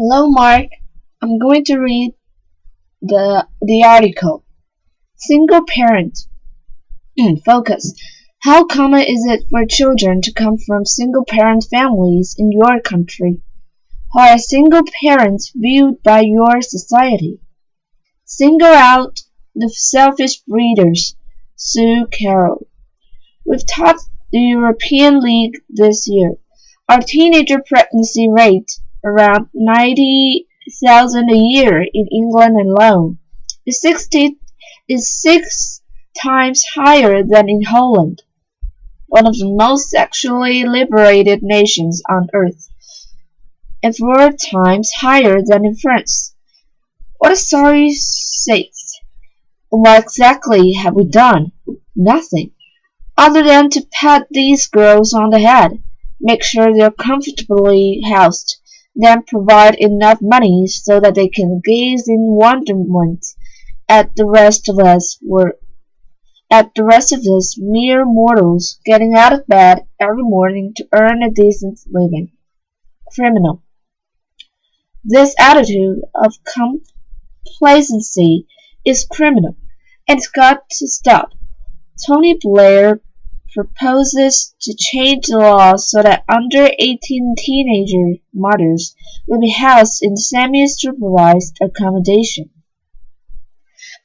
Hello, Mark. I'm going to read the article. Single parent. Focus. How common is it for children to come from single parent families in your country? How are single parents viewed by your society? Single out the selfish breeders. Sue Carroll. We've topped the European League this year. Our teenager pregnancy rate, around 90,000 a year in England alone, is 6 times higher than in Holland, one of the most sexually liberated nations on earth, and 4 times higher than in France. What a sorry state! What exactly have we done? Nothing, other than to pat these girls on the head, make sure they're comfortably housed, then provide enough money so that they can gaze in wonderment at the rest of us mere mortals getting out of bed every morning to earn a decent living. Criminal. This attitude of complacency is criminal, and it's got to stop. Tony Blair proposes to change the law so that under-18 teenager mothers will be housed in semi-supervised accommodation.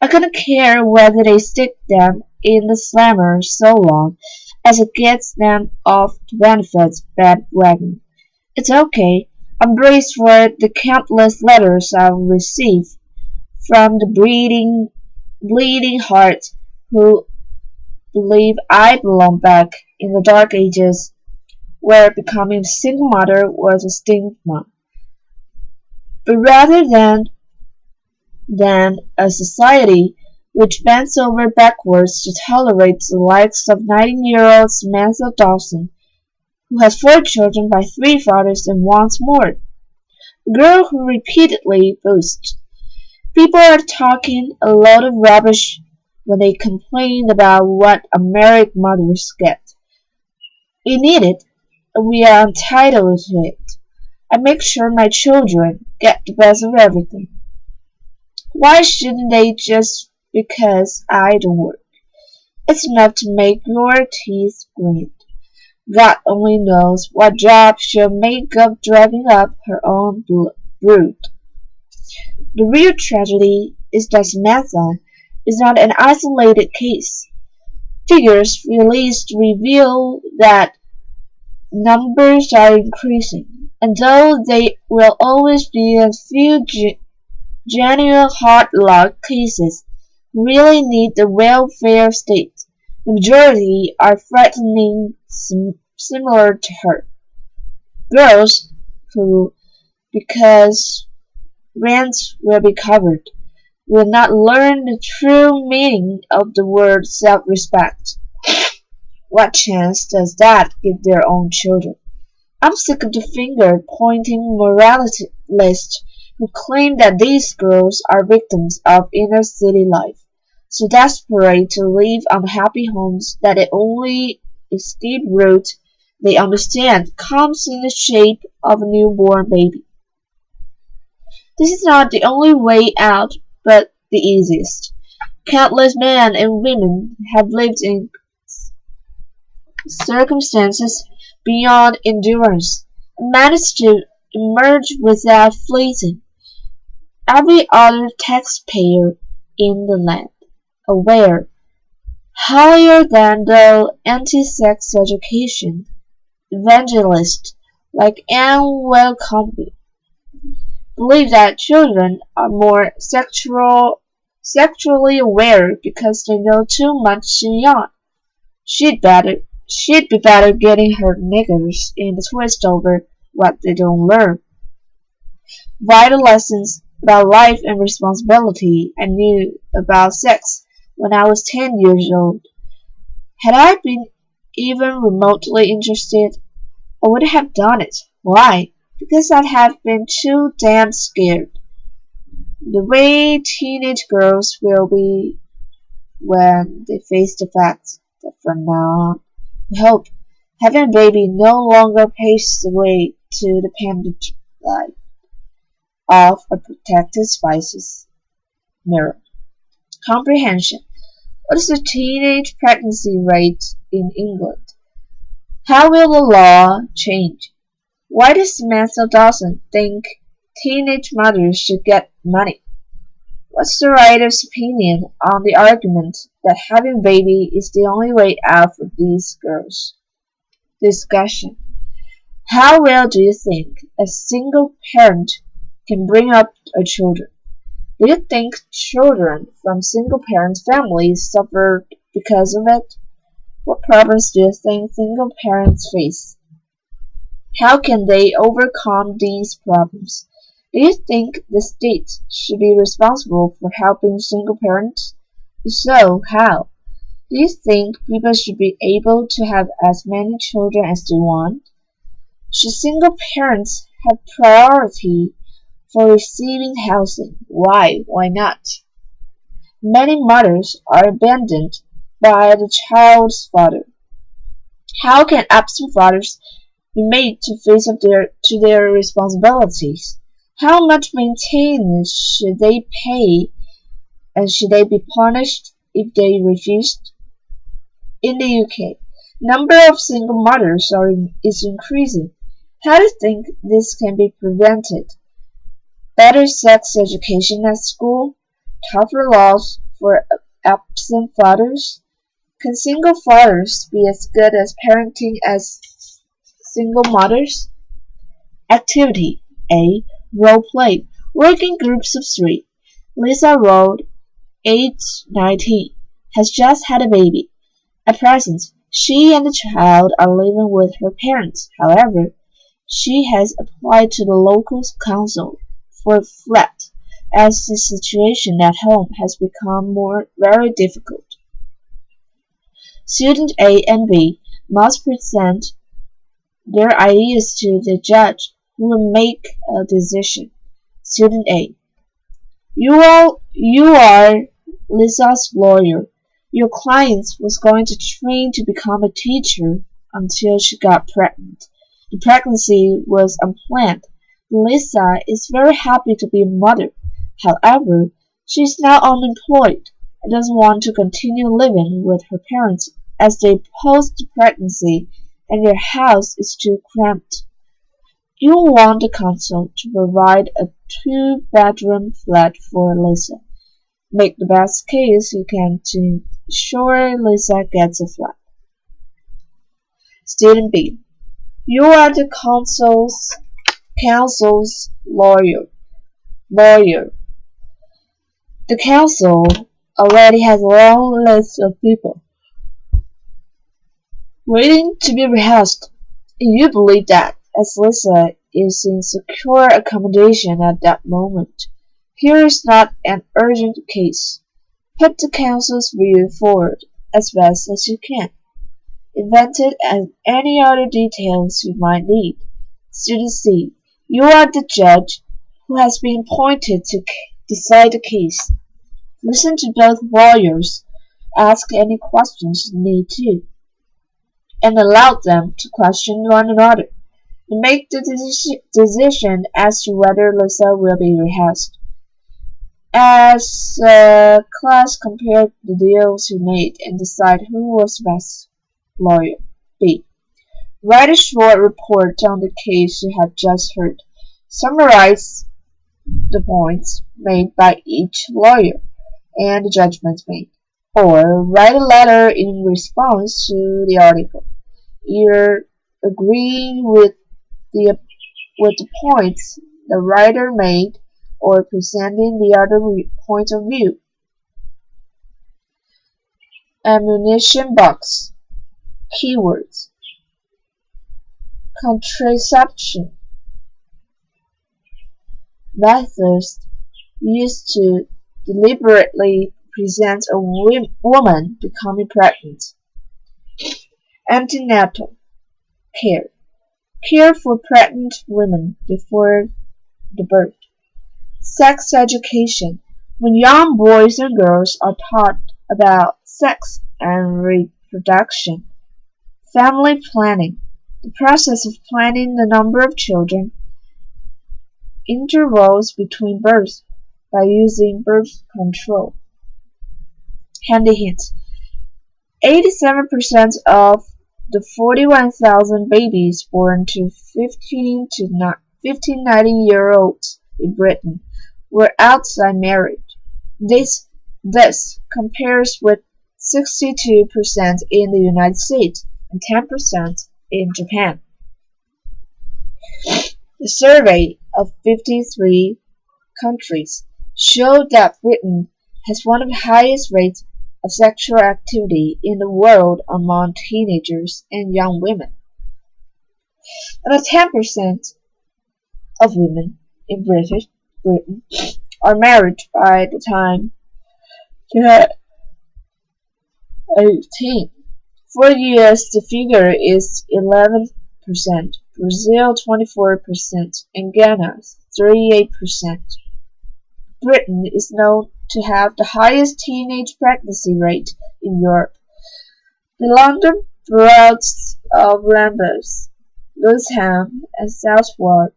I couldn't care whether they stick them in the slammer so long as it gets them off the benefits bandwagon. It's okay. I'm braced for the countless letters I've received from the bleeding heart who believe I belong back in the dark ages where becoming a single mother was a stigma. But rather than a society which bends over backwards to tolerate the likes of 19-year-old Samantha Dawson, who has 4 children by 3 fathers and wants more. A girl who repeatedly boasts. People are talking a lot of rubbish when they complain about what unmarried mothers get. We need it, and we are entitled to it. I make sure my children get the best of everything. Why shouldn't they just because I don't work? It's enough to make your teeth grind. God only knows what job she'll make up dragging up her own brood. The real tragedy is that Samantha is not an isolated case. Figures released reveal that numbers are increasing, and though there will always be a few genuine hard luck cases who really need the welfare state, the majority are frightening similar to her. Girls who, because rent will be covered, will not learn the true meaning of the word self-respect. What chance does that give their own children? I'm sick of the finger-pointing moralists who claim that these girls are victims of inner-city life, so desperate to leave unhappy homes that the only escape route they understand comes in the shape of a newborn baby. This is not the only way out, but the easiest. Countless men and women have lived in circumstances beyond endurance and managed to emerge without fleeing every other taxpayer in the land, aware, holier than thou anti-sex education evangelists like Anne Welcombe believe that children are more sexually aware because they know too much too young. She'd be better getting her niggers in the twist over what they don't learn. Vital lessons about life and responsibility I knew about sex when I was 10 years old. Had I been even remotely interested, I would have done it. Why? Because I'd have been too damn scared. The way teenage girls will be when they face the fact that from now on, I hope, having a baby no longer paves the way to dependent life. of a protected species. Mirror. Comprehension. What is the teenage pregnancy rate in England? How will the law change? Why does Samantha Dawson think teenage mothers should get money? What's the writer's opinion on the argument that having a baby is the only way out for these girls? Discussion. How well do you think a single parent can bring up a children? Do you think children from single-parent families suffer because of it? What problems do you think single parents face? How can they overcome these problems? Do you think the state should be responsible for helping single parents? If so, how? Do you think people should be able to have as many children as they want? Should single parents have priority for receiving housing? Why? Why not? Many mothers are abandoned by the child's father. How can absent fathers be made to face up to their responsibilities? How much maintenance should they pay, and should they be punished if they refused? In the UK, number of single mothers is increasing. How do you think this can be prevented? Better sex education at school? Tougher laws for absent fathers? Can single fathers be as good at parenting as single mothers? Activity A. Role play. Work in groups of 3. Lisa Road, age 19, has just had a baby. At present, she and the child are living with her parents. However, she has applied to the local council for a flat as the situation at home has become very difficult. Student A and B must present their ideas to the judge who will make a decision. Student A. You are Lisa's lawyer. Your client was going to train to become a teacher until she got pregnant. The pregnancy was unplanned. Lisa is very happy to be a mother. However, she is now unemployed and doesn't want to continue living with her parents as they post-pregnancy and their house is too cramped. You want the council to provide a 2-bedroom flat for Lisa. Make the best case you can to ensure Lisa gets a flat. Student B. You are the council's lawyer. The council already has a long list of people waiting to be rehearsed. You believe that, as Lisa is in secure accommodation at that moment, here is not an urgent case. Put the council's view forward as best as you can. Invent it and any other details you might need. Student C. You are the judge who has been appointed to decide the case. Listen to both lawyers, ask any questions you need to, and allow them to question one another, and make the decision as to whether Lisa will be rehearsed. As a class, compare the deals you made and decide who was the best lawyer. B. Write a short report on the case you have just heard. Summarize the points made by each lawyer and the judgments made. Or write a letter in response to the article, either agreeing with the points the writer made or presenting the other point of view. Ammunition box. Keywords. Contraception. Methods used to deliberately present a woman becoming pregnant. Antenatal care. Care for pregnant women before the birth. Sex education. When young boys and girls are taught about sex and reproduction. Family planning. The process of planning the number of children intervals between births by using birth control. Handy hint: 87% of the 41,000 babies born to 15-90-year-olds in Britain were outside marriage. This compares with 62% in the United States and 10% in Japan. The survey of 53 countries showed that Britain has one of the highest rates of sexual activity in the world among teenagers and young women. About 10% of women in Britain are married by the time they're 18. For the US, the figure is 11%, Brazil 24%, and Ghana 38%. Britain is known to have the highest teenage pregnancy rate in Europe. The London boroughs of Lambeth, Lewisham, and Southwark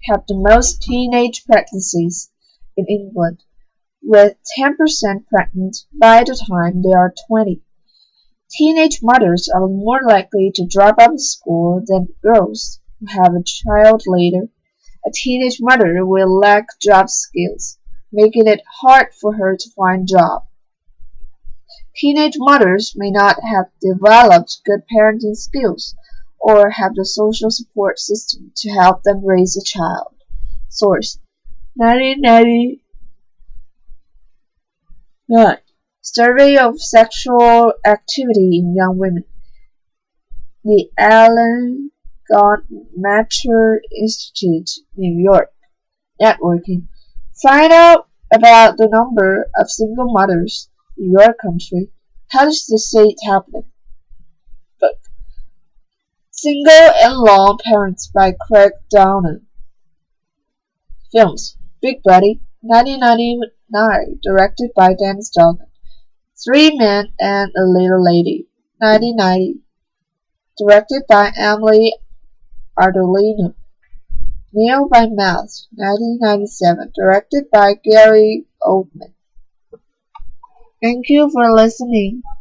have the most teenage pregnancies in England, with 10% pregnant by the time they are 20. Teenage mothers are more likely to drop out of school than girls who have a child later. A teenage mother will lack job skills, making it hard for her to find a job. Teenage mothers may not have developed good parenting skills or have the social support system to help them raise a child. Source: 1999 Survey of Sexual Activity in Young Women. The Allen Gardner Institute, New York. Networking. Find out about the number of single mothers in your country. How does the state help them? Book. Single and Lone Parents by Craig Downer. Films. Big Buddy, 1999, directed by Dennis Dugan. 3 Men and a Little Lady, 1990, directed by Emily Ardolino. Nail by Mouth, 1997, directed by Gary Oldman. Thank you for listening.